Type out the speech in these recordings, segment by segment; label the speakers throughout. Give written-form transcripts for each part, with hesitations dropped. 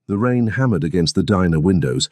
Speaker 1: The rain hammered against the diner windows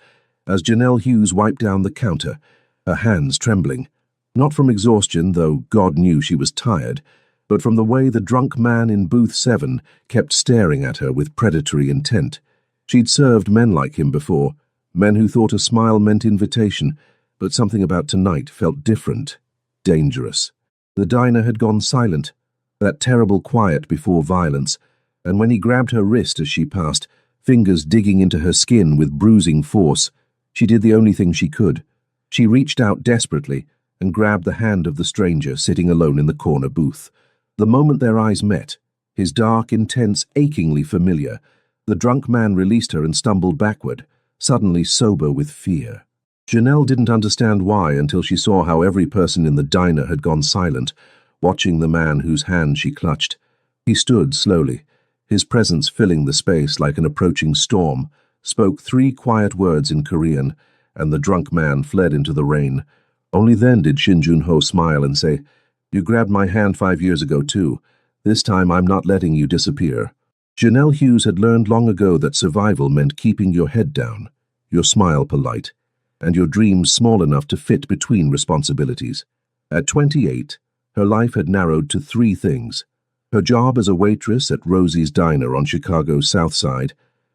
Speaker 1: as Janelle Hughes wiped down the counter, her hands trembling. Not from exhaustion, though God knew she was tired, but from the way the drunk man in booth 7 kept staring at her with predatory intent. She'd served men like him before, men who thought a smile meant invitation, but something about tonight felt different, dangerous. The diner had gone silent, that terrible quiet before violence, and when he grabbed her wrist as she passed, fingers digging into her skin with bruising force, she did the only thing she could. She reached out desperately and grabbed the hand of the stranger sitting alone in the corner booth. The moment their eyes met, his dark, intense, achingly familiar, the drunk man released her and stumbled backward, suddenly sober with fear. Janelle didn't understand why until she saw how every person in the diner had gone silent, watching the man whose hand she clutched. He stood slowly, his presence filling the space like an approaching storm, spoke 3 quiet words in Korean, and the drunk man fled into the rain. Only then did Shin Jun-ho smile and say, "You grabbed my hand 5 years ago too. This time I'm not letting you disappear." Janelle Hughes had learned long ago that survival meant keeping your head down, your smile polite, and your dreams small enough to fit between responsibilities. At 28, her life had narrowed to 3 things: her job as a waitress at Rosie's Diner on Chicago's South Side,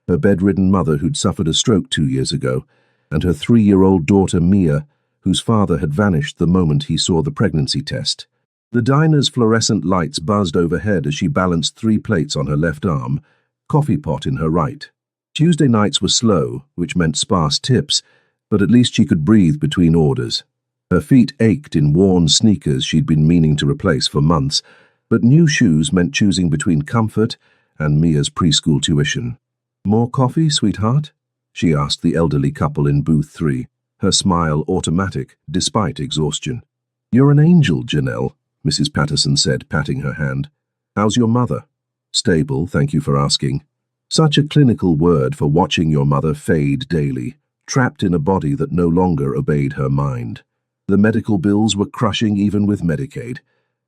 Speaker 1: her bedridden mother who'd suffered a stroke 2 years ago, and her 3-year-old daughter Mia, whose father had vanished the moment he saw the pregnancy test. The diner's fluorescent lights buzzed overhead as she balanced 3 plates on her left arm, coffee pot in her right. Tuesday nights were slow, which meant sparse tips, but at least she could breathe between orders. Her feet ached in worn sneakers she'd been meaning to replace for months, but new shoes meant choosing between comfort and Mia's preschool tuition. "More coffee, sweetheart?" she asked the elderly couple in booth 3, her smile automatic despite exhaustion. "You're an angel, Janelle," Mrs. Patterson said, patting her hand. "How's your mother?" "Stable, thank you for asking." Such a clinical word for watching your mother fade daily, trapped in a body that no longer obeyed her mind. The medical bills were crushing even with Medicaid,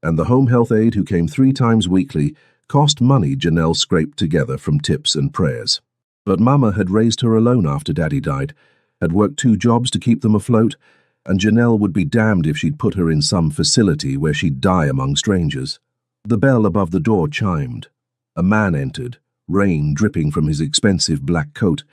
Speaker 1: and the home health aide who came 3 times weekly cost money Janelle scraped together from tips and prayers. But Mama had raised her alone after Daddy died, had worked 2 jobs to keep them afloat, and Janelle would be damned if she'd put her in some facility where she'd die among strangers. The bell above the door chimed. A man entered, rain dripping from his expensive black coat,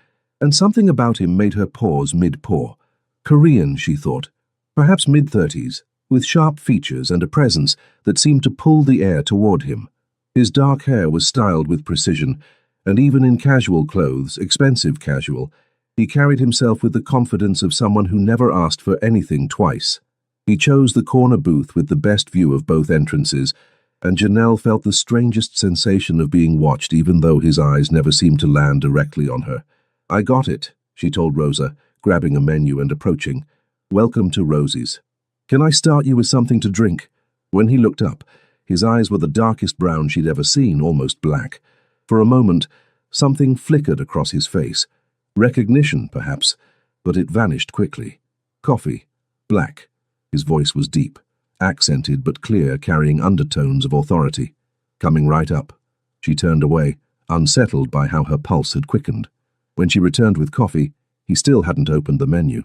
Speaker 1: and something about him made her pause mid-pour. Korean, she thought, perhaps mid-30s, with sharp features and a presence that seemed to pull the air toward him. His dark hair was styled with precision, and even in casual clothes, expensive casual, he carried himself with the confidence of someone who never asked for anything twice. He chose the corner booth with the best view of both entrances, and Janelle felt the strangest sensation of being watched even though his eyes never seemed to land directly on her. "I got it," she told Rosa, grabbing a menu and approaching. "Welcome to Rosie's. Can I start you with something to drink?" When he looked up, his eyes were the darkest brown she'd ever seen, almost black. For a moment, something flickered across his face. Recognition, perhaps, but it vanished quickly. "Coffee. Black." His voice was deep, accented but clear, carrying undertones of authority. "Coming right up." She turned away, unsettled by how her pulse had quickened. When she returned with coffee, he still hadn't opened the menu.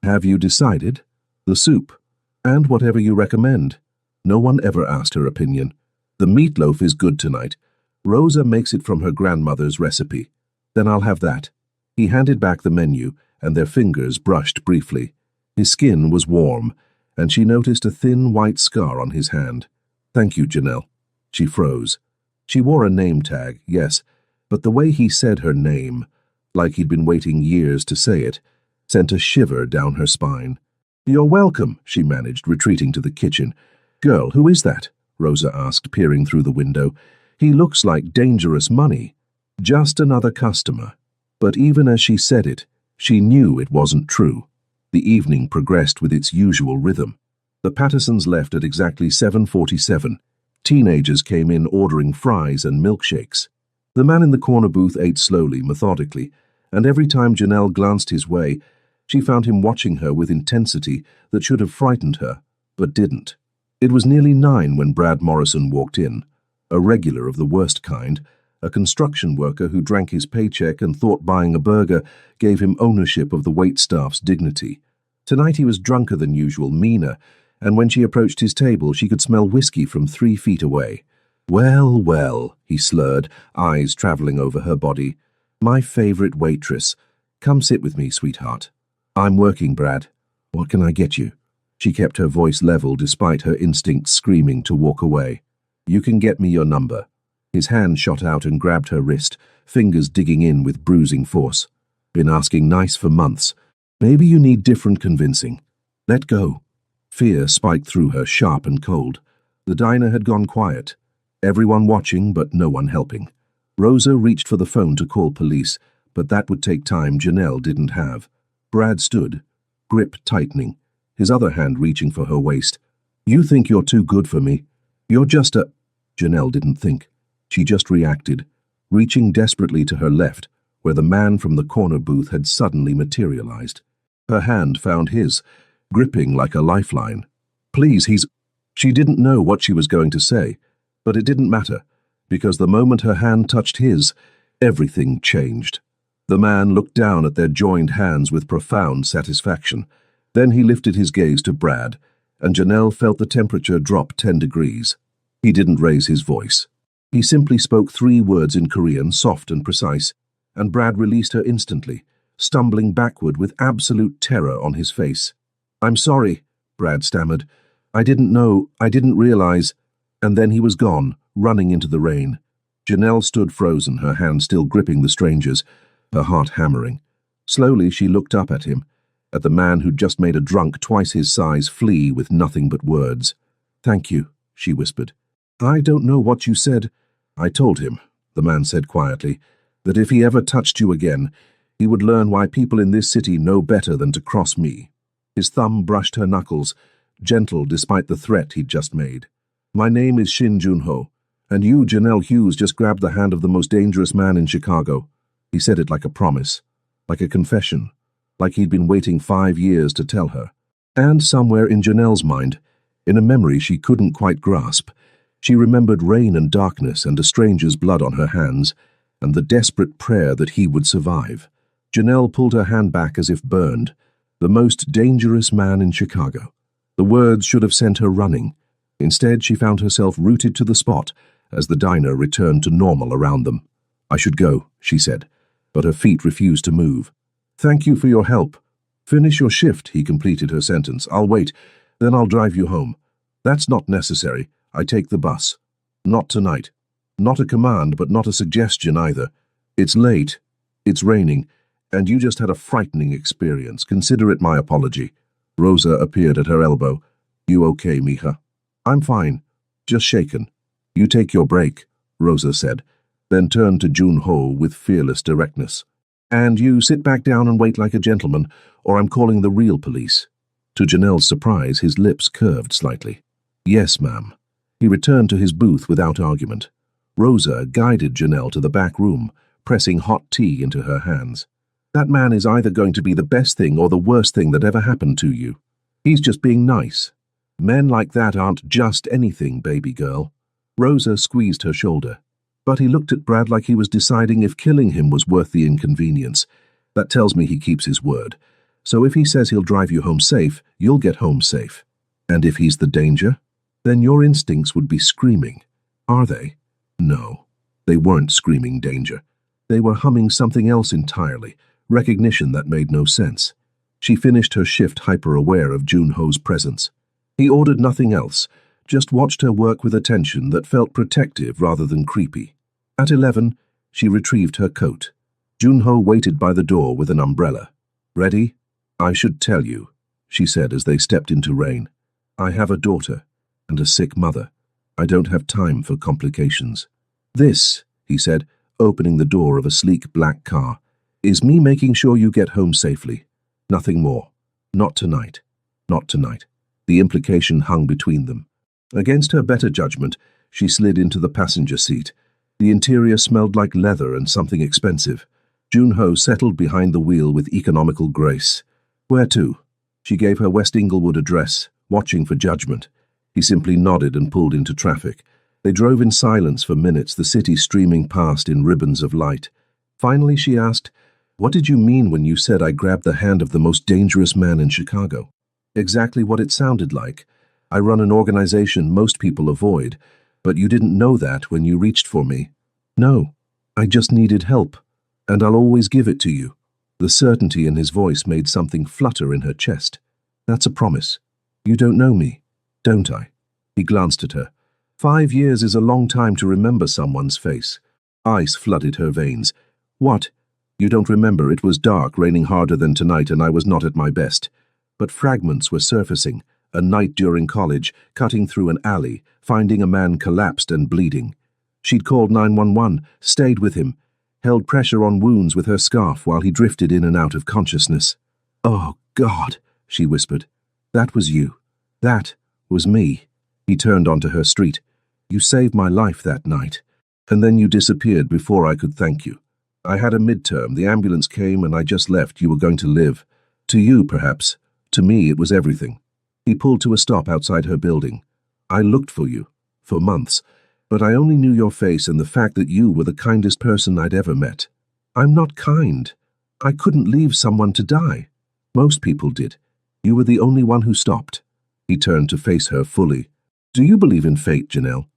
Speaker 1: "Have you decided?" "The soup. And whatever you recommend." No one ever asked her opinion. "The meatloaf is good tonight. Rosa makes it from her grandmother's recipe." "Then I'll have that." He handed back the menu, and their fingers brushed briefly. His skin was warm, and she noticed a thin white scar on his hand. "Thank you, Janelle." She froze. She wore a name tag, yes, but the way he said her name, like he'd been waiting years to say it, sent a shiver down her spine. "You're welcome," she managed, retreating to the kitchen. "Girl, who is that?" Rosa asked, peering through the window. "He looks like dangerous money." "Just another customer." But even as she said it, she knew it wasn't true. The evening progressed with its usual rhythm. The Pattersons left at exactly 7:47. Teenagers came in ordering fries and milkshakes. The man in the corner booth ate slowly, methodically, and every time Janelle glanced his way, she found him watching her with intensity that should have frightened her, but didn't. It was nearly 9 when Brad Morrison walked in, a regular of the worst kind, a construction worker who drank his paycheck and thought buying a burger gave him ownership of the waitstaff's dignity. Tonight he was drunker than usual, meaner, and when she approached his table she could smell whiskey from 3 feet away. "Well, well," he slurred, eyes traveling over her body. "My favorite waitress. Come sit with me, sweetheart." "I'm working, Brad. What can I get you?" She kept her voice level despite her instincts screaming to walk away. "You can get me your number." His hand shot out and grabbed her wrist, fingers digging in with bruising force. "Been asking nice for months. Maybe you need different convincing. Let go." Fear spiked through her, sharp and cold. The diner had gone quiet. Everyone watching, but no one helping. Rosa reached for the phone to call police, but that would take time Janelle didn't have. Brad stood, grip tightening, his other hand reaching for her waist. "You think you're too good for me? You're just a—" Janelle didn't think. She just reacted, reaching desperately to her left, where the man from the corner booth had suddenly materialized. Her hand found his, gripping like a lifeline. "Please, he's—" She didn't know what she was going to say, but it didn't matter, because the moment her hand touched his, everything changed. The man looked down at their joined hands with profound satisfaction. Then he lifted his gaze to Brad, and Janelle felt the temperature drop 10 degrees. He didn't raise his voice. He simply spoke 3 words in Korean, soft and precise, and Brad released her instantly, stumbling backward with absolute terror on his face. "I'm sorry," Brad stammered. I didn't realize." And then he was gone, running into the rain. Janelle stood frozen, her hand still gripping the stranger's, her heart hammering. Slowly she looked up at him, at the man who'd just made a drunk twice his size flee with nothing but words. "Thank you," she whispered. "I don't know what you said." "I told him," the man said quietly, "that if he ever touched you again, he would learn why people in this city know better than to cross me." His thumb brushed her knuckles, gentle despite the threat he'd just made. "My name is Shin Junho, and you, Janelle Hughes, just grabbed the hand of the most dangerous man in Chicago." He said it like a promise, like a confession, like he'd been waiting 5 years to tell her. And somewhere in Janelle's mind, in a memory she couldn't quite grasp, she remembered rain and darkness and a stranger's blood on her hands, and the desperate prayer that he would survive. Janelle pulled her hand back as if burned. The most dangerous man in Chicago. The words should have sent her running. Instead, she found herself rooted to the spot as the diner returned to normal around them. "I should go," she said, but her feet refused to move. "Thank you for your help." "Finish your shift," he completed her sentence. "I'll wait, then I'll drive you home." "That's not necessary. I take the bus." "Not tonight." Not a command, but not a suggestion either. "It's late. It's raining. And you just had a frightening experience. Consider it my apology." Rosa appeared at her elbow. "You okay, mija?" "I'm fine. Just shaken." "You take your break," Rosa said, then turned to Junho with fearless directness. "And you sit back down and wait like a gentleman, or I'm calling the real police." To Janelle's surprise, his lips curved slightly. "Yes, ma'am." He returned to his booth without argument. Rosa guided Janelle to the back room, pressing hot tea into her hands. "That man is either going to be the best thing or the worst thing that ever happened to you. He's just being nice. Men like that aren't just anything, baby girl." Rosa squeezed her shoulder. But he looked at Brad like he was deciding if killing him was worth the inconvenience. "That tells me he keeps his word. So if he says he'll drive you home safe, you'll get home safe. And if he's the danger, then your instincts would be screaming. Are they? No, they weren't screaming danger. They were humming something else entirely, recognition that made no sense. She finished her shift hyper-aware of Junho's presence. He ordered nothing else, just watched her work with attention that felt protective rather than creepy. At 11, she retrieved her coat. Junho waited by the door with an umbrella. "Ready? I should tell you," she said as they stepped into rain. "I have a daughter and a sick mother. I don't have time for complications." "This," he said, opening the door of a sleek black car, "is me making sure you get home safely. Nothing more. Not tonight. Not tonight." The implication hung between them. Against her better judgment, she slid into the passenger seat. The interior smelled like leather and something expensive. Junho settled behind the wheel with economical grace. "Where to?" She gave her West Inglewood address, watching for judgment. He simply nodded and pulled into traffic. They drove in silence for minutes, the city streaming past in ribbons of light. Finally, she asked, "What did you mean when you said I grabbed the hand of the most dangerous man in Chicago?" "Exactly what it sounded like. I run an organization most people avoid, but you didn't know that when you reached for me." "No, I just needed help, and I'll always give it to you." The certainty in his voice made something flutter in her chest. "That's a promise. You don't know me, don't I?" He glanced at her. 5 years is a long time to remember someone's face. Ice flooded her veins. "What? You don't remember? It was dark, raining harder than tonight, and I was not at my best." But fragments were surfacing. A night during college, cutting through an alley, finding a man collapsed and bleeding. She'd called 911, stayed with him, held pressure on wounds with her scarf while he drifted in and out of consciousness. "Oh, God," she whispered. "That was you. That was me." He turned onto her street. "You saved my life that night, and then you disappeared before I could thank you. I had a midterm, the ambulance came, and I just left. You were going to live. To you, perhaps. To me, it was everything." He pulled to a stop outside her building. "I looked for you, for months, but I only knew your face and the fact that you were the kindest person I'd ever met." "I'm not kind. I couldn't leave someone to die. Most people did. You were the only one who stopped." He turned to face her fully. "Do you believe in fate, Janelle?"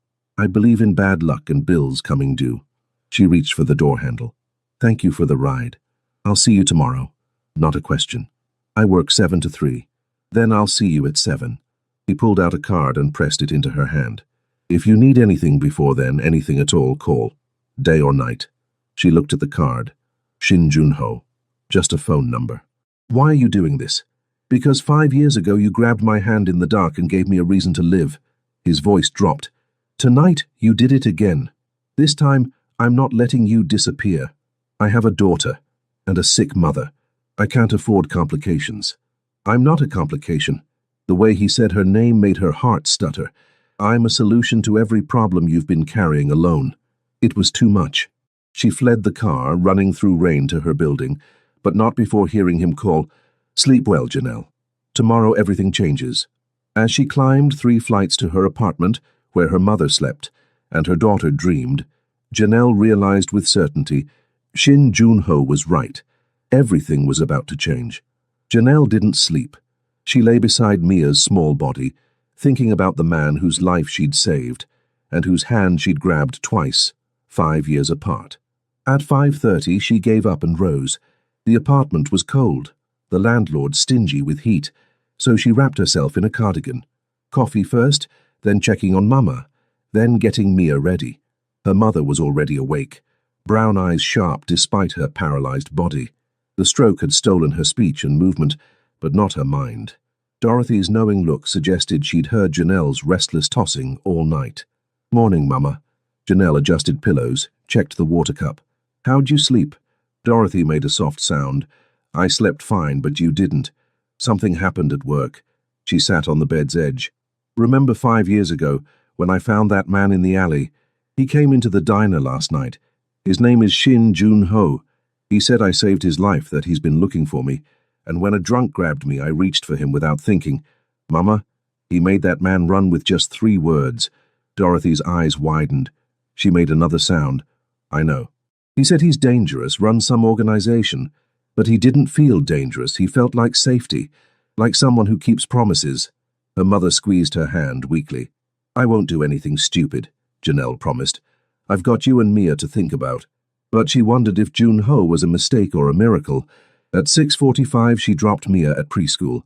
Speaker 1: "I believe in bad luck and bills coming due." She reached for the door handle. "Thank you for the ride. I'll see you tomorrow." "Not a question. I work 7 to 3. Then I'll see you at 7. He pulled out a card and pressed it into her hand. "If you need anything before then, anything at all, call. Day or night." She looked at the card. Shin Jun-ho. Just a phone number. "Why are you doing this?" "Because 5 years ago you grabbed my hand in the dark and gave me a reason to live." His voice dropped. "Tonight you did it again. This time I'm not letting you disappear. I have a daughter and a sick mother. I can't afford complications." "I'm not a complication." The way he said her name made her heart stutter. "I'm a solution to every problem you've been carrying alone." It was too much. She fled the car, running through rain to her building, but not before hearing him call, "Sleep well, Janelle. Tomorrow everything changes." As she climbed 3 flights to her apartment, where her mother slept, and her daughter dreamed, Janelle realized with certainty Shin Jun-ho was right. Everything was about to change. Janelle didn't sleep. She lay beside Mia's small body, thinking about the man whose life she'd saved, and whose hand she'd grabbed twice, 5 years apart. At 5:30 she gave up and rose. The apartment was cold, the landlord stingy with heat, so she wrapped herself in a cardigan. Coffee first, then checking on Mama, then getting Mia ready. Her mother was already awake, brown eyes sharp despite her paralyzed body. The stroke had stolen her speech and movement, but not her mind. Dorothy's knowing look suggested she'd heard Janelle's restless tossing all night. "Morning, Mama." Janelle adjusted pillows, checked the water cup. "How'd you sleep?" Dorothy made a soft sound. "I slept fine, but you didn't. Something happened at work." She sat on the bed's edge. "Remember 5 years ago, when I found that man in the alley? He came into the diner last night. His name is Shin Jun-ho. He said I saved his life, that he's been looking for me, and when a drunk grabbed me, I reached for him without thinking. Mama, he made that man run with just 3 words." Dorothy's eyes widened. She made another sound. "I know. He said he's dangerous, runs some organization, but he didn't feel dangerous. He felt like safety, like someone who keeps promises." Her mother squeezed her hand weakly. "I won't do anything stupid," Janelle promised. "I've got you and Mia to think about." But she wondered if Jun-ho was a mistake or a miracle. At 6:45 she dropped Mia at preschool.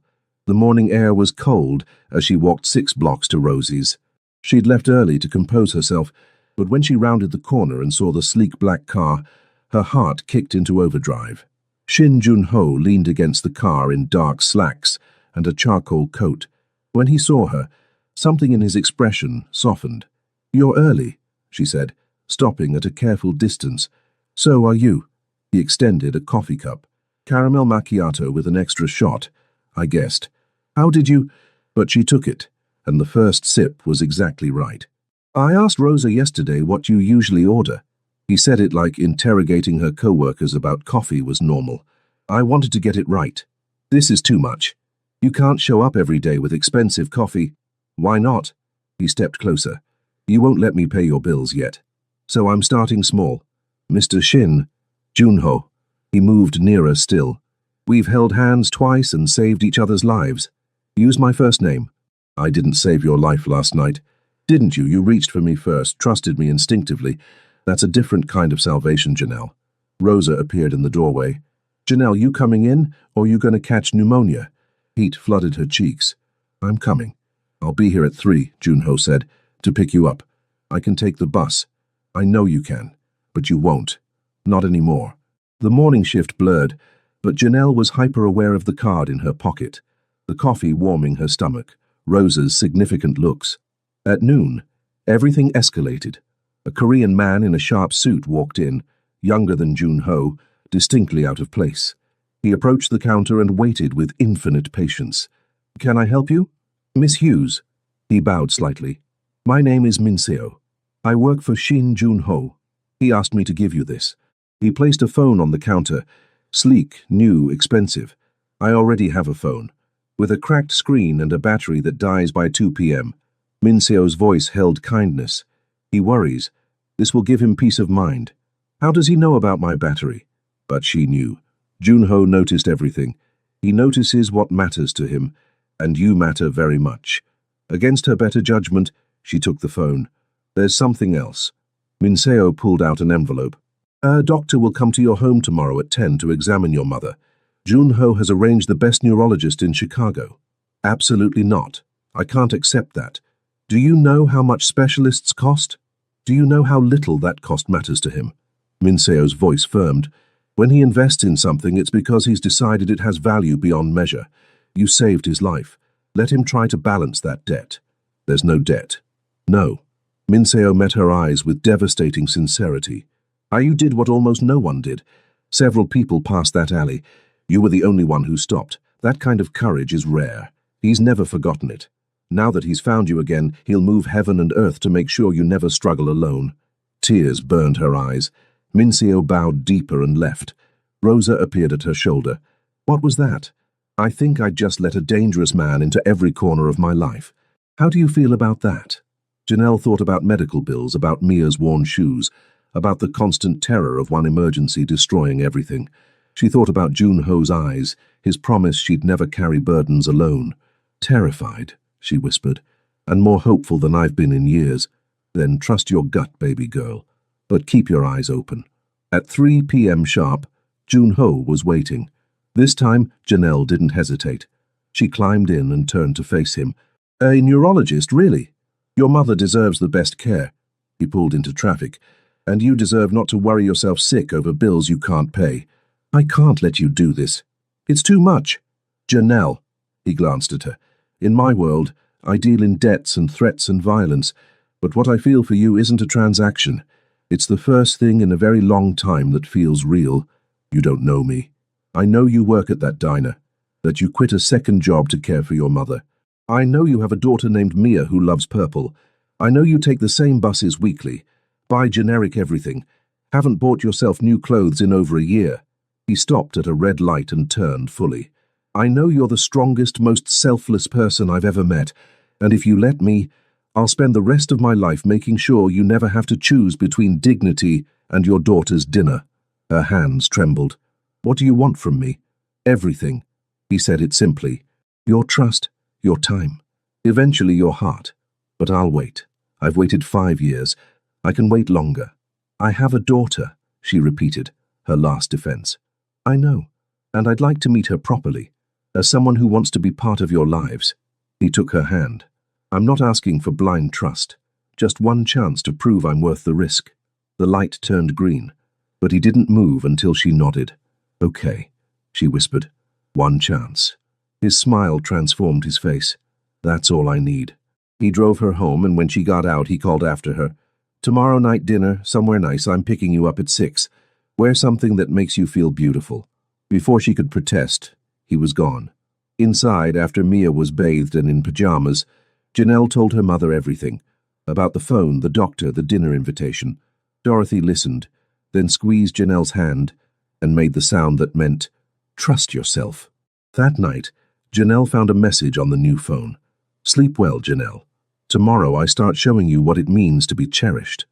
Speaker 1: The morning air was cold as she walked 6 blocks to Rosie's. She'd left early to compose herself, but when she rounded the corner and saw the sleek black car, her heart kicked into overdrive. Shin Jun-ho leaned against the car in dark slacks and a charcoal coat. When he saw her, something in his expression softened. "You're early," she said, stopping at a careful distance. "So are you." He extended a coffee cup. "Caramel macchiato with an extra shot," I guessed. "How did you—" But she took it, and the first sip was exactly right. "I asked Rosa yesterday what you usually order." He said it like interrogating her co-workers about coffee was normal. "I wanted to get it right. This is too much. You can't show up every day with expensive coffee." "Why not?" He stepped closer. You won't let me pay your bills yet. So I'm starting small. Mr. Shin, Junho. He moved nearer still. We've held hands twice and saved each other's lives. Use my first name. I didn't save your life last night. Didn't you? You reached for me first, trusted me instinctively. That's a different kind of salvation, Janelle. Rosa appeared in the doorway. Janelle, you coming in, or you going to catch pneumonia? Heat flooded her cheeks. I'm coming. I'll be here at 3, Junho said, to pick you up. I can take the bus. I know you can, but you won't. Not anymore. The morning shift blurred, but Janelle was hyper-aware of the card in her pocket, the coffee warming her stomach, Rosa's significant looks. At noon, everything escalated. A Korean man in a sharp suit walked in, younger than Junho, distinctly out of place. He approached the counter and waited with infinite patience. Can I help you? Miss Hughes. He bowed slightly. My name is Minseo. I work for Shin Junho. He asked me to give you this. He placed a phone on the counter. Sleek, new, expensive. I already have a phone. With a cracked screen and a battery that dies by 2 p.m. Minseo's voice held kindness. He worries. This will give him peace of mind. How does he know about my battery? But she knew. Junho noticed everything. He notices what matters to him, and you matter very much. Against her better judgment, she took the phone. There's something else. Minseo pulled out an envelope. A doctor will come to your home tomorrow at 10 to examine your mother. Junho has arranged the best neurologist in Chicago. Absolutely not. I can't accept that. Do you know how much specialists cost? Do you know how little that cost matters to him? Minseo's voice firmed. When he invests in something, it's because he's decided it has value beyond measure. You saved his life. Let him try to balance that debt. There's no debt. No. Minseo met her eyes with devastating sincerity. You did what almost no one did. Several people passed that alley. You were the only one who stopped. That kind of courage is rare. He's never forgotten it. Now that he's found you again, he'll move heaven and earth to make sure you never struggle alone. Tears burned her eyes. Minseo bowed deeper and left. Rosa appeared at her shoulder. What was that? I think I'd just let a dangerous man into every corner of my life. How do you feel about that? Janelle thought about medical bills, about Mia's worn shoes, about the constant terror of one emergency destroying everything. She thought about Junho's eyes, his promise she'd never carry burdens alone. Terrified, she whispered, and more hopeful than I've been in years. Then trust your gut, baby girl, but keep your eyes open. At 3 p.m. sharp, Junho was waiting. This time, Janelle didn't hesitate. She climbed in and turned to face him. A neurologist, really? Your mother deserves the best care. He pulled into traffic. And you deserve not to worry yourself sick over bills you can't pay. I can't let you do this. It's too much. Janelle, he glanced at her. In my world, I deal in debts and threats and violence, but what I feel for you isn't a transaction. It's the first thing in a very long time that feels real. You don't know me. I know you work at that diner, that you quit a second job to care for your mother. I know you have a daughter named Mia who loves purple. I know you take the same buses weekly, buy generic everything, haven't bought yourself new clothes in over a year. He stopped at a red light and turned fully. I know you're the strongest, most selfless person I've ever met, and if you let me, I'll spend the rest of my life making sure you never have to choose between dignity and your daughter's dinner. Her hands trembled. What do you want from me? Everything. He said it simply. Your trust, your time, eventually your heart. But I'll wait. I've waited 5 years. I can wait longer. I have a daughter, she repeated, her last defense. I know, and I'd like to meet her properly, as someone who wants to be part of your lives. He took her hand. I'm not asking for blind trust, just one chance to prove I'm worth the risk. The light turned green, but he didn't move until she nodded. Okay, she whispered. One chance. His smile transformed his face. That's all I need. He drove her home, and when she got out, he called after her. Tomorrow night dinner, somewhere nice. I'm picking you up at 6. Wear something that makes you feel beautiful. Before she could protest, he was gone. Inside, after Mia was bathed and in pajamas, Janelle told her mother everything. About the phone, the doctor, the dinner invitation. Dorothy listened, then squeezed Janelle's hand and made the sound that meant, trust yourself. That night, Janelle found a message on the new phone. Sleep well, Janelle. Tomorrow I start showing you what it means to be cherished.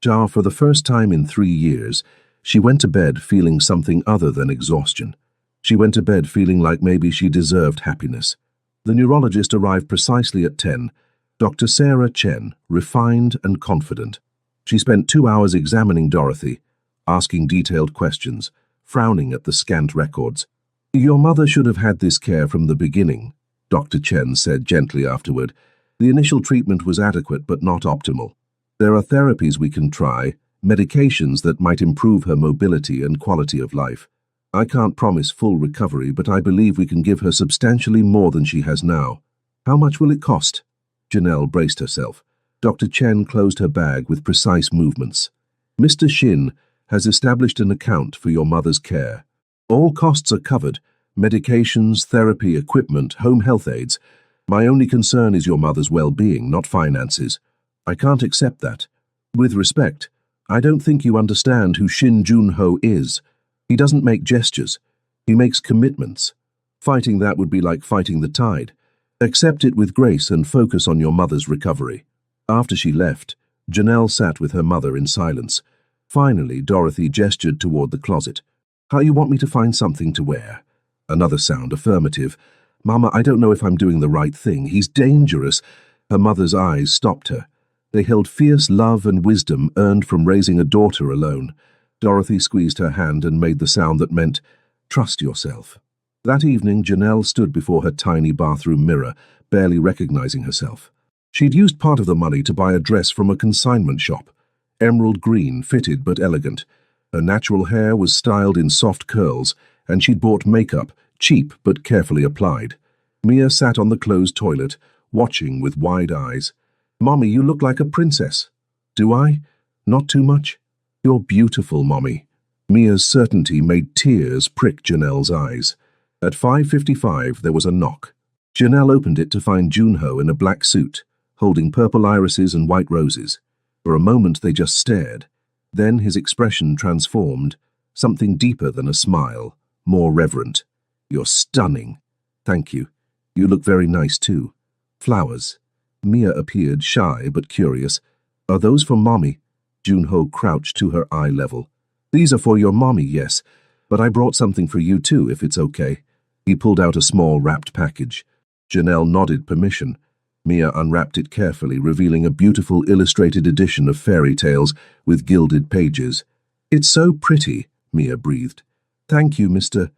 Speaker 1: For the first time in 3 years, she went to bed feeling something other than exhaustion. She went to bed feeling like maybe she deserved happiness. The neurologist arrived precisely at 10, Dr. Sarah Chen, refined and confident. She spent 2 hours examining Dorothy, asking detailed questions, frowning at the scant records. "Your mother should have had this care from the beginning," Dr. Chen said gently afterward. "The initial treatment was adequate but not optimal. There are therapies we can try, medications that might improve her mobility and quality of life. I can't promise full recovery, but I believe we can give her substantially more than she has now. How much will it cost?" Janelle braced herself. Dr. Chen closed her bag with precise movements. "Mr. Shin has established an account for your mother's care. All costs are covered, medications, therapy, equipment, home health aids. My only concern is your mother's well-being, not finances. I can't accept that. With respect, I don't think you understand who Shin Jun-ho is. He doesn't make gestures. He makes commitments. Fighting that would be like fighting the tide. Accept it with grace and focus on your mother's recovery." After she left, Janelle sat with her mother in silence. Finally, Dorothy gestured toward the closet. "How you want me to find something to wear?" Another sound, affirmative. "Mama, I don't know if I'm doing the right thing. He's dangerous." Her mother's eyes stopped her. They held fierce love and wisdom earned from raising a daughter alone. Dorothy squeezed her hand and made the sound that meant, "Trust yourself." That evening, Janelle stood before her tiny bathroom mirror, barely recognizing herself. She'd used part of the money to buy a dress from a consignment shop. Emerald green, fitted but elegant. Her natural hair was styled in soft curls, and she'd bought makeup, cheap but carefully applied. Mia sat on the closed toilet, watching with wide eyes. "Mommy, you look like a princess." "Do I? Not too much?" "You're beautiful, Mommy." Mia's certainty made tears prick Janelle's eyes. At 5:55, there was a knock. Janelle opened it to find Junho in a black suit, holding purple irises and white roses. For a moment they just stared. Then his expression transformed, something deeper than a smile, more reverent. "You're stunning." "Thank you. You look very nice too." "Flowers." Mia appeared shy but curious. "Are those for Mommy?" Junho crouched to her eye level. "These are for your Mommy, yes, but I brought something for you too, if it's okay." He pulled out a small wrapped package. Janelle nodded permission. Mia unwrapped it carefully, revealing a beautiful illustrated edition of fairy tales with gilded pages. "It's so pretty," Mia breathed. "Thank you, Mr.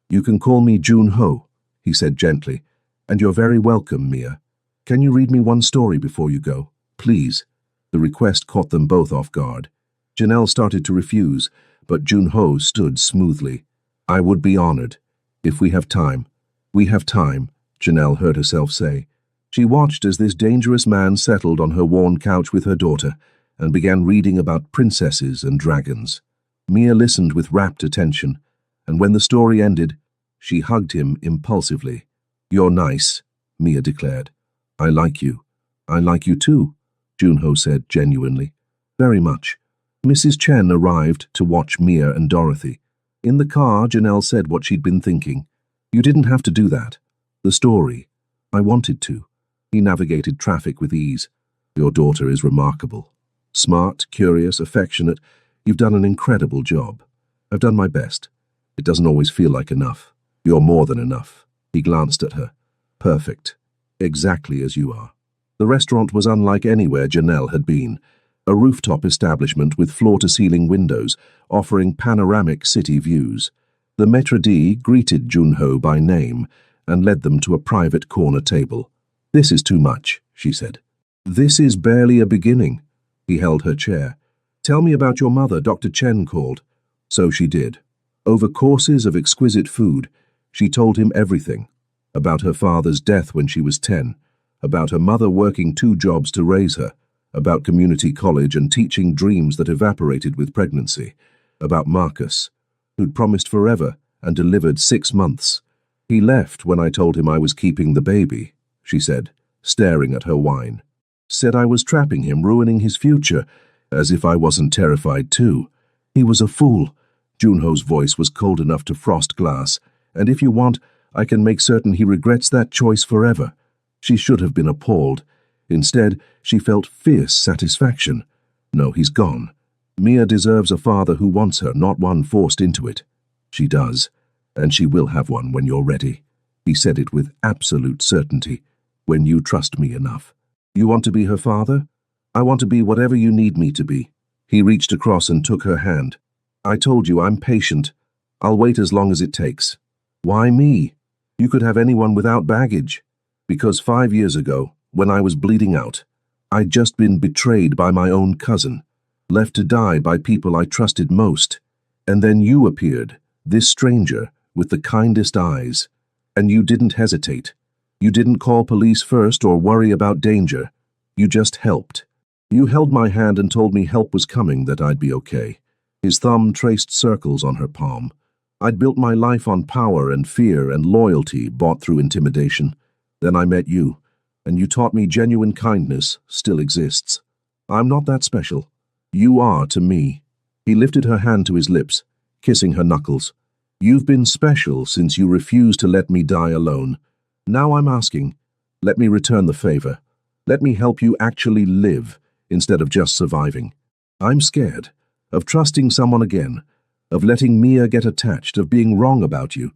Speaker 1: You can call me Junho," he said gently. "And you're very welcome, Mia. Can you read me one story before you go? Please." The request caught them both off guard. Janelle started to refuse, but Junho stood smoothly. "I would be honored. If we have time." "We have time," Janelle heard herself say. She watched as this dangerous man settled on her worn couch with her daughter and began reading about princesses and dragons. Mia listened with rapt attention, and when the story ended, she hugged him impulsively. "You're nice," Mia declared. "I like you." "I like you too," Junho said genuinely. "Very much." Mrs. Chen arrived to watch Mia and Dorothy. In the car, Janelle said what she'd been thinking. "You didn't have to do that. The story. I wanted to." He navigated traffic with ease. "Your daughter is remarkable. Smart, curious, affectionate. You've done an incredible job. I've done my best. It doesn't always feel like enough. You're more than enough." He glanced at her. "Perfect. Exactly as you are." The restaurant was unlike anywhere Janelle had been. A rooftop establishment with floor-to-ceiling windows, offering panoramic city views. The maître d' greeted Junho by name and led them to a private corner table. "This is too much," she said. "This is barely a beginning." He held her chair. "Tell me about your mother, Dr. Chen called." So she did. Over courses of exquisite food, she told him everything. About her father's death when she was 10, about her mother working 2 jobs to raise her, about community college and teaching dreams that evaporated with pregnancy, about Marcus, who'd promised forever and delivered 6 months. "He left when I told him I was keeping the baby," she said, staring at her wine. "Said I was trapping him, ruining his future, as if I wasn't terrified too. He was a fool." Junho's voice was cold enough to frost glass. "And if you want, I can make certain he regrets that choice forever." She should have been appalled. Instead, she felt fierce satisfaction. No, he's gone. Mia deserves a father who wants her, not one forced into it. She does, and she will have one when you're ready. He said it with absolute certainty. When you trust me enough. You want to be her father? I want to be whatever you need me to be. He reached across and took her hand. I told you I'm patient. I'll wait as long as it takes. Why me? You could have anyone without baggage. Because 5 years ago, when I was bleeding out, I'd just been betrayed by my own cousin, left to die by people I trusted most. And then you appeared, this stranger, with the kindest eyes. And you didn't hesitate. You didn't call police first or worry about danger. You just helped. You held my hand and told me help was coming, that I'd be okay. His thumb traced circles on her palm. I'd built my life on power and fear and loyalty bought through intimidation. Then I met you, and you taught me genuine kindness still exists. I'm not that special. You are to me. He lifted her hand to his lips, kissing her knuckles. You've been special since you refused to let me die alone. Now I'm asking, let me return the favor. Let me help you actually live instead of just surviving. I'm scared of trusting someone again, of letting Mia get attached, of being wrong about you.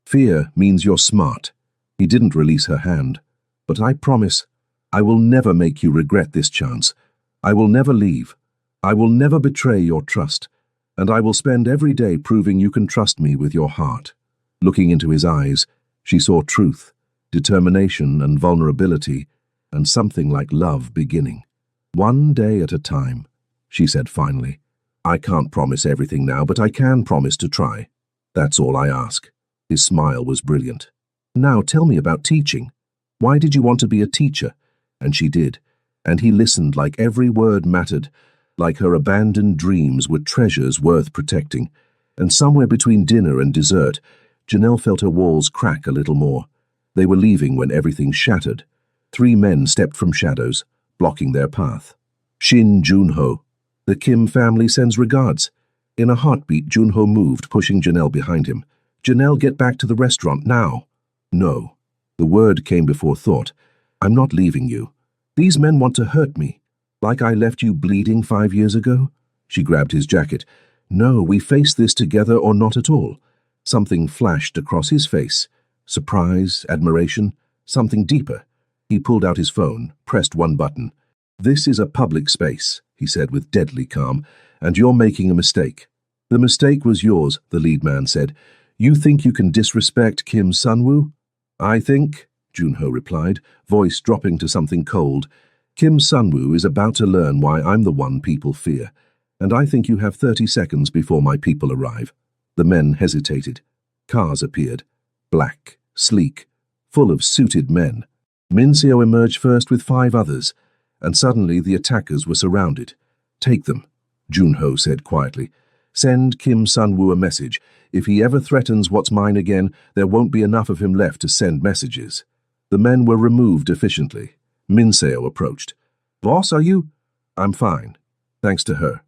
Speaker 1: Fear means you're smart. He didn't release her hand. But I promise, I will never make you regret this chance. I will never leave. I will never betray your trust. And I will spend every day proving you can trust me with your heart. Looking into his eyes, she saw truth, determination and vulnerability, and something like love beginning. One day at a time, she said finally. I can't promise everything now, but I can promise to try. That's all I ask. His smile was brilliant. Now tell me about teaching. Why did you want to be a teacher? And she did. And he listened like every word mattered, like her abandoned dreams were treasures worth protecting. And somewhere between dinner and dessert, Janelle felt her walls crack a little more. They were leaving when everything shattered. 3 men stepped from shadows, blocking their path. Shin Junho. The Kim family sends regards. In a heartbeat, Junho moved, pushing Janelle behind him. Janelle, get back to the restaurant now. No. The word came before thought. I'm not leaving you. These men want to hurt me. Like I left you bleeding 5 years ago? She grabbed his jacket. No, we face this together or not at all. Something flashed across his face. Surprise, admiration, something deeper. He pulled out his phone, pressed one button. This is a public space, he said with deadly calm, and you're making a mistake. The mistake was yours, the lead man said. You think you can disrespect Kim Sunwoo? I think, Junho replied, voice dropping to something cold. Kim Sunwoo is about to learn why I'm the one people fear, and I think you have 30 seconds before my people arrive. The men hesitated. Cars appeared. Black, sleek, full of suited men. Minseo emerged first with 5 others, and suddenly the attackers were surrounded. Take them, Junho said quietly. Send Kim Sunwoo a message. If he ever threatens what's mine again, there won't be enough of him left to send messages. The men were removed efficiently. Minseo approached. Boss, are you? I'm fine, thanks to her.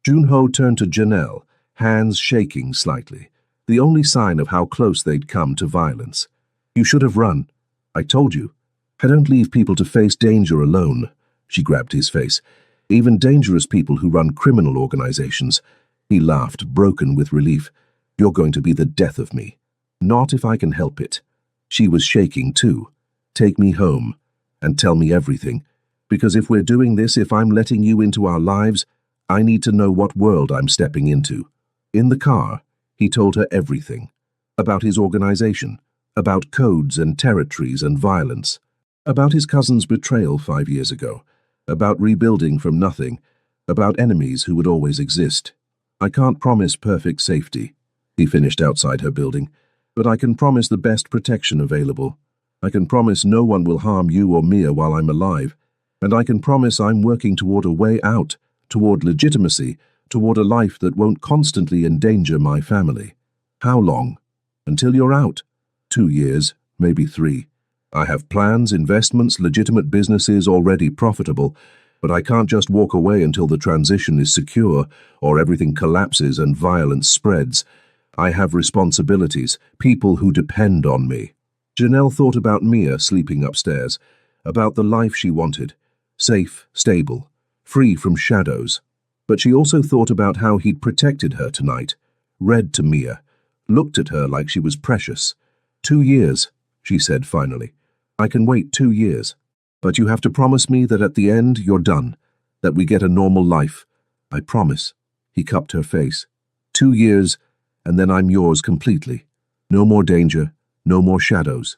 Speaker 1: Junho turned to Janelle, hands shaking slightly, the only sign of how close they'd come to violence. You should have run. I told you. I don't leave people to face danger alone. She grabbed his face. Even dangerous people who run criminal organizations. He laughed, broken with relief. You're going to be the death of me. Not if I can help it. She was shaking too. Take me home and tell me everything. Because if we're doing this, if I'm letting you into our lives, I need to know what world I'm stepping into. In the car, he told her everything. About his organization, about codes and territories and violence, about his cousin's betrayal 5 years ago, about rebuilding from nothing, about enemies who would always exist. I can't promise perfect safety, he finished outside her building, but I can promise the best protection available. I can promise no one will harm you or Mia while I'm alive, and I can promise I'm working toward a way out, toward legitimacy, toward a life that won't constantly endanger my family. How long? Until you're out? 2 years, maybe 3. I have plans, investments, legitimate businesses already profitable, but I can't just walk away until the transition is secure or everything collapses and violence spreads. I have responsibilities, people who depend on me. Janelle thought about Mia sleeping upstairs, about the life she wanted, safe, stable, free from shadows. But she also thought about how he'd protected her tonight, read to Mia, looked at her like she was precious. 2 years, she said finally. I can wait 2 years. But you have to promise me that at the end you're done, that we get a normal life. I promise. He cupped her face. 2 years, and then I'm yours completely. No more danger, no more shadows.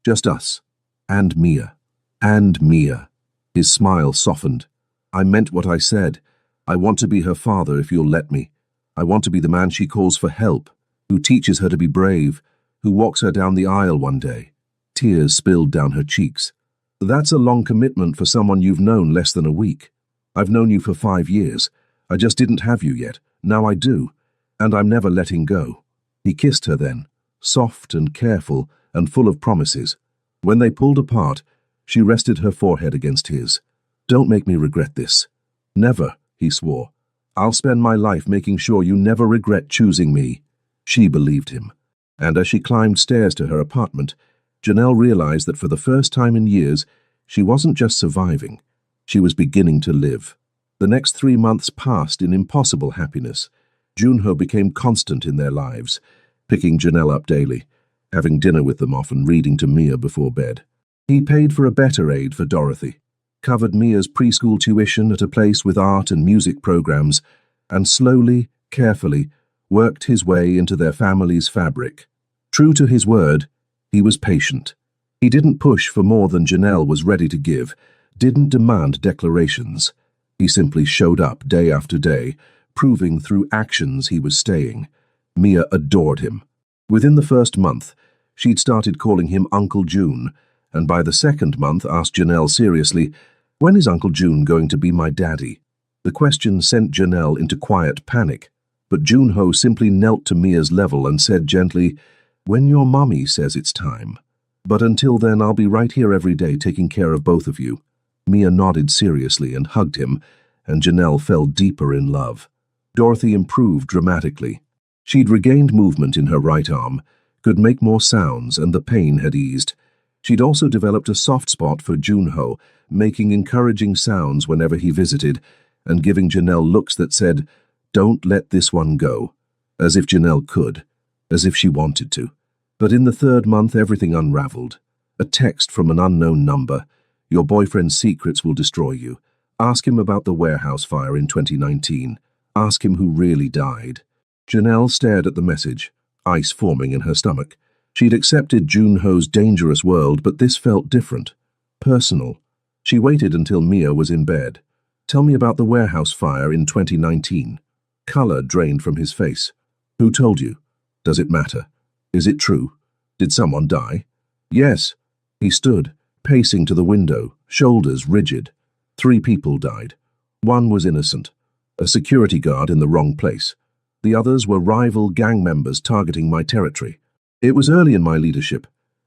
Speaker 1: Just us. And Mia. And Mia. His smile softened. I meant what I said. I want to be her father if you'll let me. I want to be the man she calls for help, who teaches her to be brave, who walks her down the aisle one day. Tears spilled down her cheeks. That's a long commitment for someone you've known less than a week. I've known you for 5 years. I just didn't have you yet. Now I do. And I'm never letting go. He kissed her then, soft and careful and full of promises. When they pulled apart, she rested her forehead against his. Don't make me regret this. Never, he swore. I'll spend my life making sure you never regret choosing me. She believed him. And as she climbed stairs to her apartment, Janelle realized that for the first time in years, she wasn't just surviving. She was beginning to live. The next 3 months passed in impossible happiness. Junho became constant in their lives, picking Janelle up daily, having dinner with them often, reading to Mia before bed. He paid for a better aide for Dorothy, covered Mia's preschool tuition at a place with art and music programs, and slowly, carefully, worked his way into their family's fabric. True to his word, he was patient. He didn't push for more than Janelle was ready to give, didn't demand declarations. He simply showed up day after day, proving through actions he was staying. Mia adored him. Within the first month, she'd started calling him Uncle June, and by the second month asked Janelle seriously, "When is Uncle June going to be my daddy?" The question sent Janelle into quiet panic, but Junho simply knelt to Mia's level and said gently, "When your mommy says it's time. But until then, I'll be right here every day taking care of both of you." Mia nodded seriously and hugged him, and Janelle fell deeper in love. Dorothy improved dramatically. She'd regained movement in her right arm, could make more sounds, and the pain had eased. She'd also developed a soft spot for Junho, making encouraging sounds whenever he visited, and giving Janelle looks that said, "Don't let this one go," as if Janelle could, as if she wanted to. But in the 3rd month, everything unraveled. A text from an unknown number. "Your boyfriend's secrets will destroy you. Ask him about the warehouse fire in 2019. Ask him who really died." Janelle stared at the message, ice forming in her stomach. She'd accepted Junho's dangerous world, but this felt different. Personal. She waited until Mia was in bed. "Tell me about the warehouse fire in 2019. Color drained from his face. "Who told you? Does it matter? Is it true? Did someone die?" "Yes." He stood, pacing to the window, shoulders rigid. 3 people died. 1 was innocent, a security guard in the wrong place. The others were rival gang members targeting my territory. It was early in my leadership.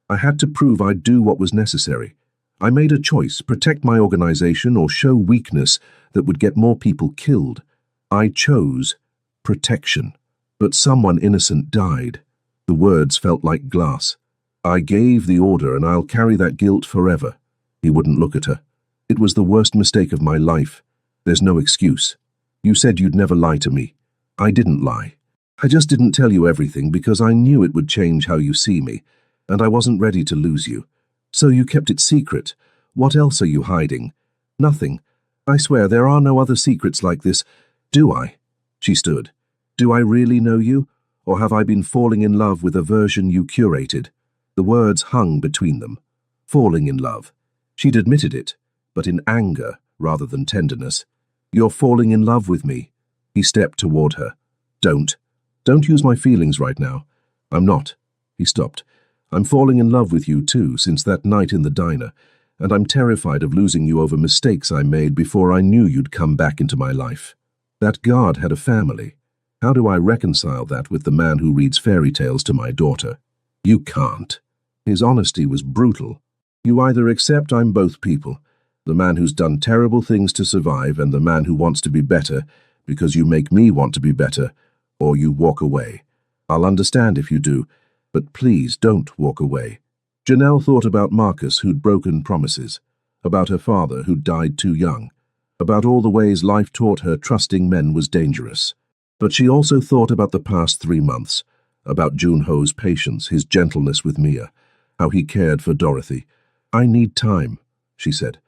Speaker 1: I had to prove I'd do what was necessary. I made a choice, protect my organization or show weakness that would get more people killed. I chose protection. But someone innocent died. The words felt like glass. "I gave the order and I'll carry that guilt forever." He wouldn't look at her. "It was the worst mistake of my life. There's no excuse. You said you'd never lie to me. I didn't lie. I just didn't tell you everything because I knew it would change how you see me, and I wasn't ready to lose you. So you kept it secret. What else are you hiding?" "Nothing. I swear there are no other secrets like this. Do I?" She stood. "Do I really know you? Or have I been falling in love with a version you curated?" The words hung between them. Falling in love. She'd admitted it, but in anger rather than tenderness. "You're falling in love with me." He stepped toward her. Don't use my feelings right now." "I'm not." He stopped. "I'm falling in love with you too since that night in the diner, and I'm terrified of losing you over mistakes I made before I knew you'd come back into my life. That guard had a family. How do I reconcile that with the man who reads fairy tales to my daughter?" "You can't." His honesty was brutal. "You either accept I'm both people, the man who's done terrible things to survive and the man who wants to be better because you make me want to be better, or you walk away. I'll understand if you do, but please don't walk away." Janelle thought about Marcus, who'd broken promises. about her father who died too young, about all the ways life taught her trusting men was dangerous. But she also thought about the past 3 months, about Junho's patience, his gentleness with Mia, how he cared for Dorothy. "I need time," she said.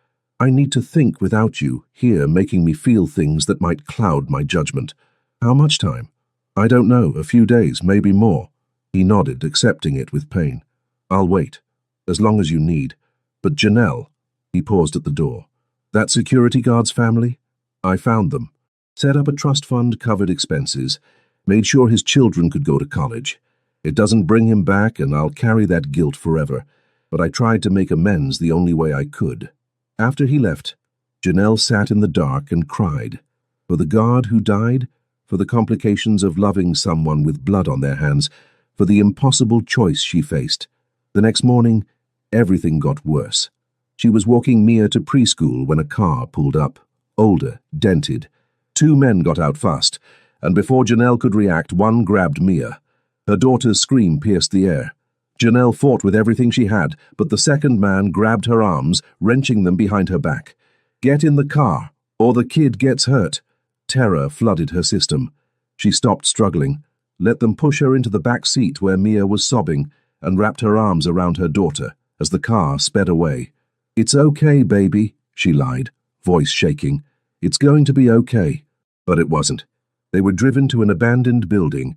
Speaker 1: "I need to think without you here making me feel things that might cloud my judgment." "How much time?" "I don't know, a few days, maybe more." He nodded, accepting it with pain. "I'll wait, as long as you need. But Janelle," he paused at the door, "that security guard's family? I found them. Set up a trust fund, covered expenses, made sure his children could go to college. It doesn't bring him back, and I'll carry that guilt forever, but I tried to make amends the only way I could." After he left, Janelle sat in the dark and cried. For the guard who died, for the complications of loving someone with blood on their hands, for the impossible choice she faced. The next morning, everything got worse. She was walking Mia to preschool when a car pulled up. Older, dented. 2 men got out fast, and before Janelle could react, one grabbed Mia. Her daughter's scream pierced the air. Janelle fought with everything she had, but the second man grabbed her arms, wrenching them behind her back. "Get in the car, or the kid gets hurt." Terror flooded her system. She stopped struggling, let them push her into the back seat where Mia was sobbing, and wrapped her arms around her daughter as the car sped away. "It's okay, baby," she lied, voice shaking. "It's going to be okay." But it wasn't. They were driven to an abandoned building,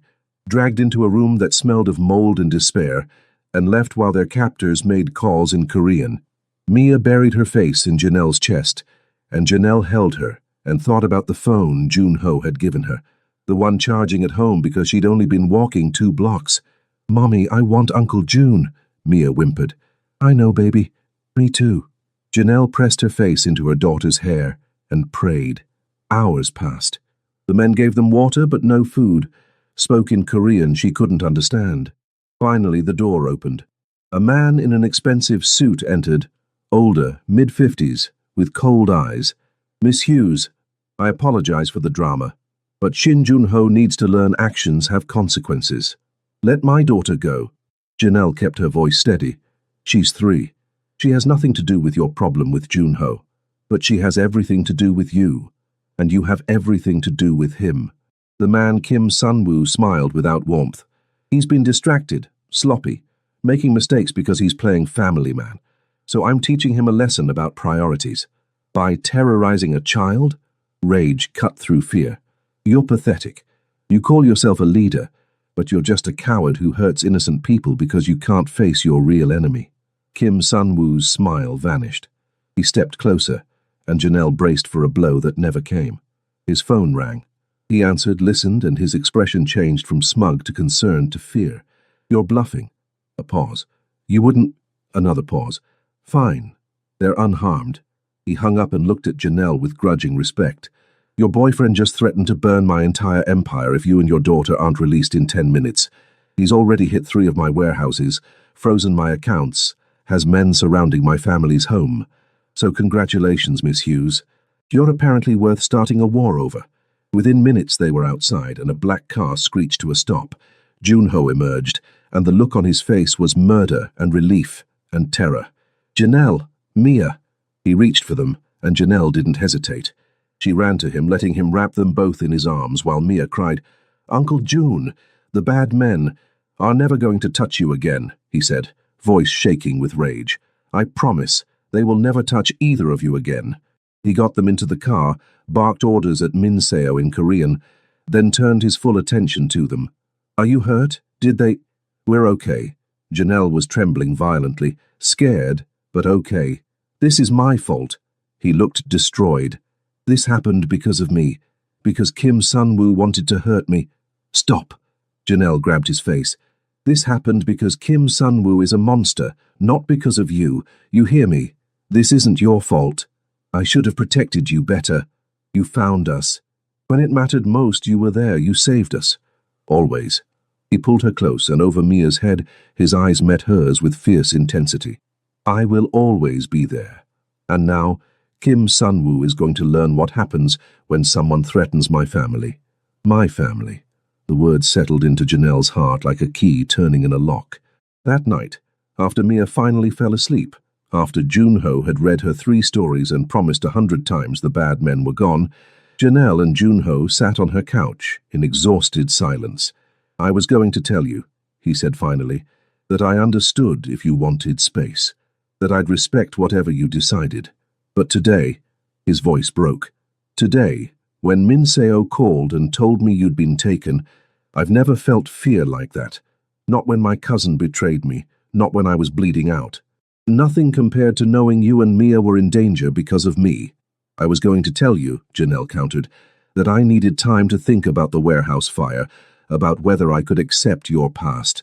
Speaker 1: dragged into a room that smelled of mold and despair, and left while their captors made calls in Korean. Mia buried her face in Janelle's chest, and Janelle held her and thought about the phone Junho had given her, the one charging at home because she'd only been walking 2 blocks. "Mommy, I want Uncle June," Mia whimpered. "I know, baby. Me too." Janelle pressed her face into her daughter's hair and prayed. Hours passed. The men gave them water but no food, spoke in Korean she couldn't understand. Finally, the door opened. A man in an expensive suit entered, older, mid-50s, with cold eyes. "Miss Hughes, I apologize for the drama, but Shin Junho needs to learn actions have consequences. Let my daughter go." Janelle kept her voice steady. "She's 3. She has nothing to do with your problem with Junho, but she has everything to do with you, and you have everything to do with him." The man Kim Sunwoo smiled without warmth. "He's been distracted, sloppy, making mistakes because he's playing family man. So I'm teaching him a lesson about priorities. By terrorizing a child?" Rage cut through fear. "You're pathetic. You call yourself a leader, but you're just a coward who hurts innocent people because you can't face your real enemy." Kim Sunwoo's smile vanished. He stepped closer, and Janelle braced for a blow that never came. His phone rang. He answered, listened, and his expression changed from smug to concerned to fear. "You're bluffing." A pause. "You wouldn't—" Another pause. "Fine. They're unharmed." He hung up and looked at Janelle with grudging respect. "Your boyfriend just threatened to burn my entire empire if you and your daughter aren't released in 10 minutes. He's already hit 3 of my warehouses, frozen my accounts, has men surrounding my family's home. So congratulations, Miss Hughes. You're apparently worth starting a war over." Within minutes they were outside, and a black car screeched to a stop. Junho emerged, and the look on his face was murder and relief and terror. "Janelle! Mia!" He reached for them, and Janelle didn't hesitate. She ran to him, letting him wrap them both in his arms, while Mia cried, "Uncle June, the bad men are never going to touch you again," he said, voice shaking with rage. "I promise they will never touch either of you again." He got them into the car, barked orders at Minseo in Korean, then turned his full attention to them. "Are you hurt? Did they—" "We're okay." Janelle was trembling violently, scared, but okay. "This is my fault." He looked destroyed. "This happened because of me, because Kim Sunwoo wanted to hurt me." "Stop." Janelle grabbed his face. "This happened because Kim Sunwoo is a monster, not because of you. You hear me? This isn't your fault. I should have protected you better. You found us. When it mattered most, you were there. You saved us. Always." He pulled her close, and over Mia's head, his eyes met hers with fierce intensity. "I will always be there. And now, Kim Sunwoo is going to learn what happens when someone threatens my family. My family." The words settled into Janelle's heart like a key turning in a lock. That night, after Mia finally fell asleep, After Junho had read her 3 stories and promised 100 times the bad men were gone, Janelle and Junho sat on her couch in exhausted silence. "I was going to tell you," he said finally, "that I understood if you wanted space, that I'd respect whatever you decided. But today," his voice broke, "today, when Minseo called and told me you'd been taken, I've never felt fear like that. Not when my cousin betrayed me, not when I was bleeding out. Nothing compared to knowing you and Mia were in danger because of me. I was going to tell you," Janelle countered, "that I needed time to think about the warehouse fire, about whether I could accept your past.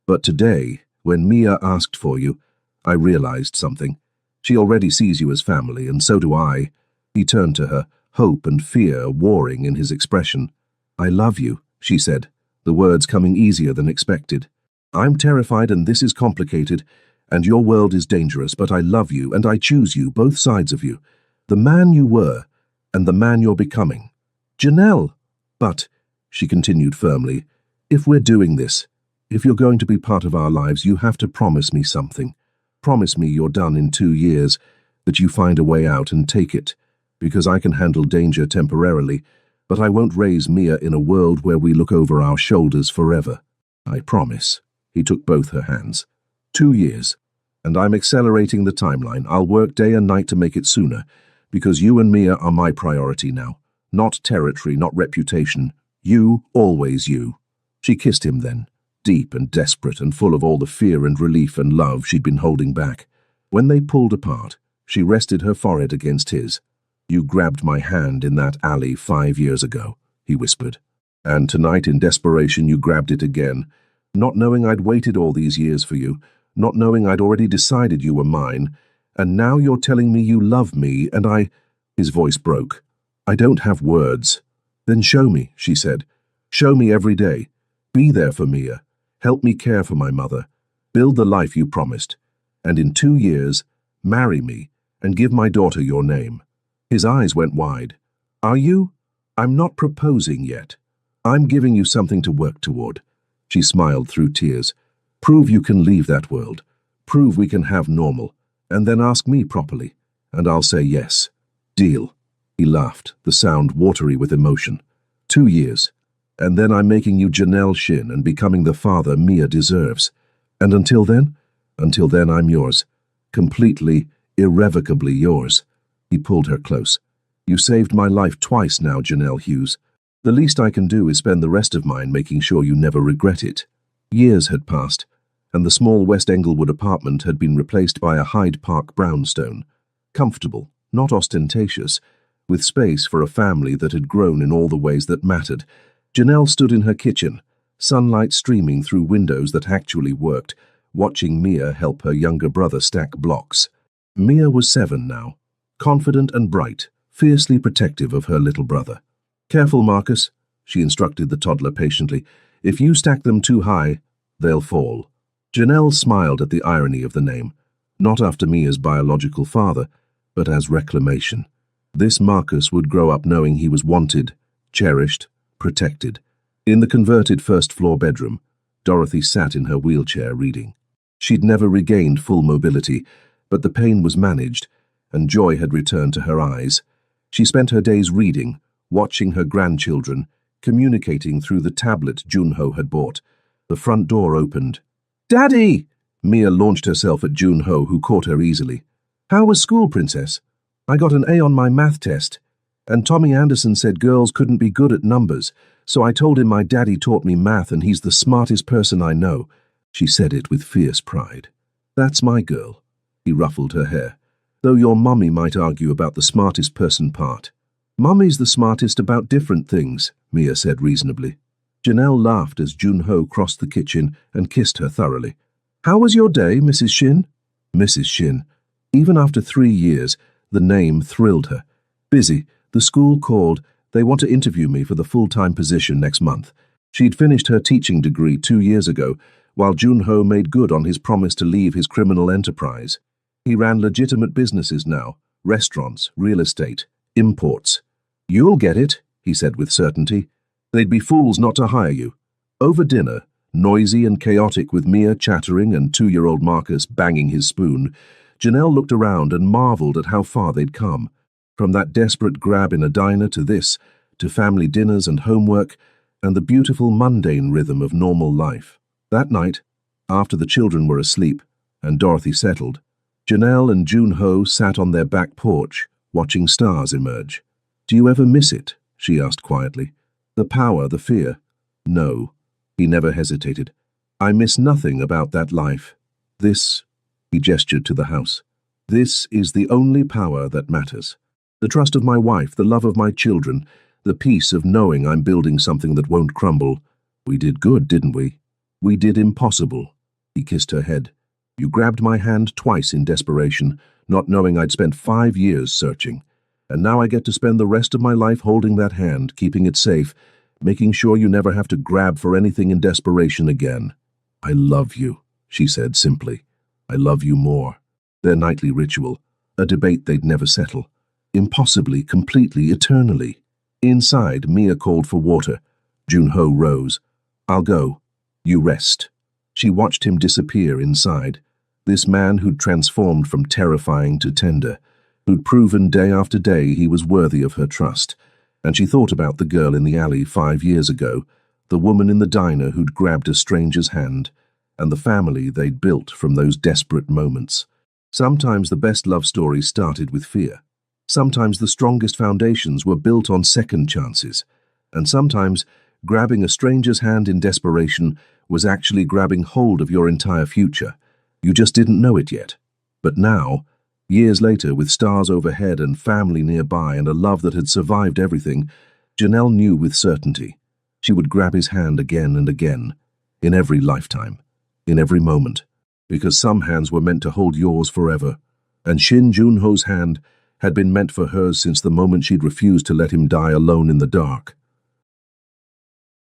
Speaker 1: But today, when Mia asked for you, I realized something. She already sees you as family, and so do I." He turned to her, hope and fear warring in his expression. "I love you," she said, the words coming easier than expected. "I'm terrified and this is complicated, and your world is dangerous, but I love you and I choose you, both sides of you. The man you were, and the man you're becoming. Janelle!" "But," she continued firmly, "if we're doing this, if you're going to be part of our lives, you have to promise me something. Promise me you're done in 2 years, that you find a way out and take it, because I can handle danger temporarily, but I won't raise Mia in a world where we look over our shoulders forever. I promise." He took both her hands. 2 years. And I'm accelerating the timeline. I'll work day and night to make it sooner, because you and Mia are my priority now. Not territory, not reputation. You, always you. She kissed him then, deep and desperate and full of all the fear and relief and love she'd been holding back. When they pulled apart, she rested her forehead against his. "You grabbed my hand in that alley 5 years ago," he whispered. "And tonight in desperation you grabbed it again, not knowing I'd waited all these years for you, not knowing I'd already decided you were mine, and now you're telling me you love me, and I—" His voice broke. "I don't have words." "Then show me," she said. "Show me every day. Be there for Mia. Help me care for my mother. Build the life you promised. And in 2 years, marry me and give my daughter your name." His eyes went wide. "Are you? I'm not proposing yet. I'm giving you something to work toward." She smiled through tears. "Prove you can leave that world. Prove we can have normal. And then ask me properly. And I'll say yes. Deal." He laughed, the sound watery with emotion. 2 years. And then I'm making you Janelle Shin and becoming the father Mia deserves. And until then? Until then I'm yours. Completely, irrevocably yours. He pulled her close. "You saved my life twice now, Janelle Hughes. The least I can do is spend the rest of mine making sure you never regret it." Years had passed, and the small West Englewood apartment had been replaced by a Hyde Park brownstone. Comfortable, not ostentatious, with space for a family that had grown in all the ways that mattered. Janelle stood in her kitchen, sunlight streaming through windows that actually worked, watching Mia help her younger brother stack blocks. Mia was 7 now, confident and bright, fiercely protective of her little brother. "Careful, Marcus," she instructed the toddler patiently. "If you stack them too high, they'll fall." Janelle smiled at the irony of the name, not after Mia's biological father, but as reclamation. This Marcus would grow up knowing he was wanted, cherished, protected. In the converted first-floor bedroom, Dorothy sat in her wheelchair reading. She'd never regained full mobility, but the pain was managed, and joy had returned to her eyes. She spent her days reading, watching her grandchildren, communicating through the tablet Junho had bought. The front door opened. "Daddy!" Mia launched herself at Junho, who caught her easily. "How was school, Princess? I got an A on my math test, and Tommy Anderson said girls couldn't be good at numbers, so I told him my daddy taught me math and he's the smartest person I know." She said it with fierce pride. "That's my girl." He ruffled her hair. "Though your mummy might argue about the smartest person part." "Mummy's the smartest about different things," Mia said reasonably. Janelle laughed as Junho crossed the kitchen and kissed her thoroughly. "How was your day, Mrs. Shin?" Mrs. Shin. Even after 3 years, the name thrilled her. "Busy. The school called. They want to interview me for the full-time position next month." She'd finished her teaching degree 2 years ago, while Junho made good on his promise to leave his criminal enterprise. He ran legitimate businesses now, restaurants, real estate, imports. "You'll get it," he said with certainty. "They'd be fools not to hire you." Over dinner, noisy and chaotic with Mia chattering and 2-year-old Marcus banging his spoon, Janelle looked around and marveled at how far they'd come. From that desperate grab in a diner to this, to family dinners and homework, and the beautiful mundane rhythm of normal life. That night, after the children were asleep and Dorothy settled, Janelle and Junho sat on their back porch, watching stars emerge. "Do you ever miss it?" she asked quietly. "The power, the fear?" "No." He never hesitated. "I miss nothing about that life. This," he gestured to the house, "this is the only power that matters. The trust of my wife, the love of my children, the peace of knowing I'm building something that won't crumble. We did good, didn't we? We did impossible." He kissed her head. "You grabbed my hand twice in desperation, not knowing I'd spent 5 years searching. And now I get to spend the rest of my life holding that hand, keeping it safe, making sure you never have to grab for anything in desperation again. I love you," she said simply. "I love you more." Their nightly ritual, a debate they'd never settle. Impossibly, completely, eternally. Inside, Mia called for water. Junho rose. "I'll go. You rest." She watched him disappear inside. This man who'd transformed from terrifying to tender, who'd proven day after day he was worthy of her trust. And she thought about the girl in the alley 5 years ago, the woman in the diner who'd grabbed a stranger's hand, and the family they'd built from those desperate moments. Sometimes the best love stories started with fear. Sometimes the strongest foundations were built on second chances. And sometimes grabbing a stranger's hand in desperation was actually grabbing hold of your entire future. You just didn't know it yet. But now, years later, with stars overhead and family nearby and a love that had survived everything, Janelle knew with certainty she would grab his hand again and again, in every lifetime, in every moment, because some hands were meant to hold yours forever, and Shin Junho's hand had been meant for hers since the moment she'd refused to let him die alone in the dark.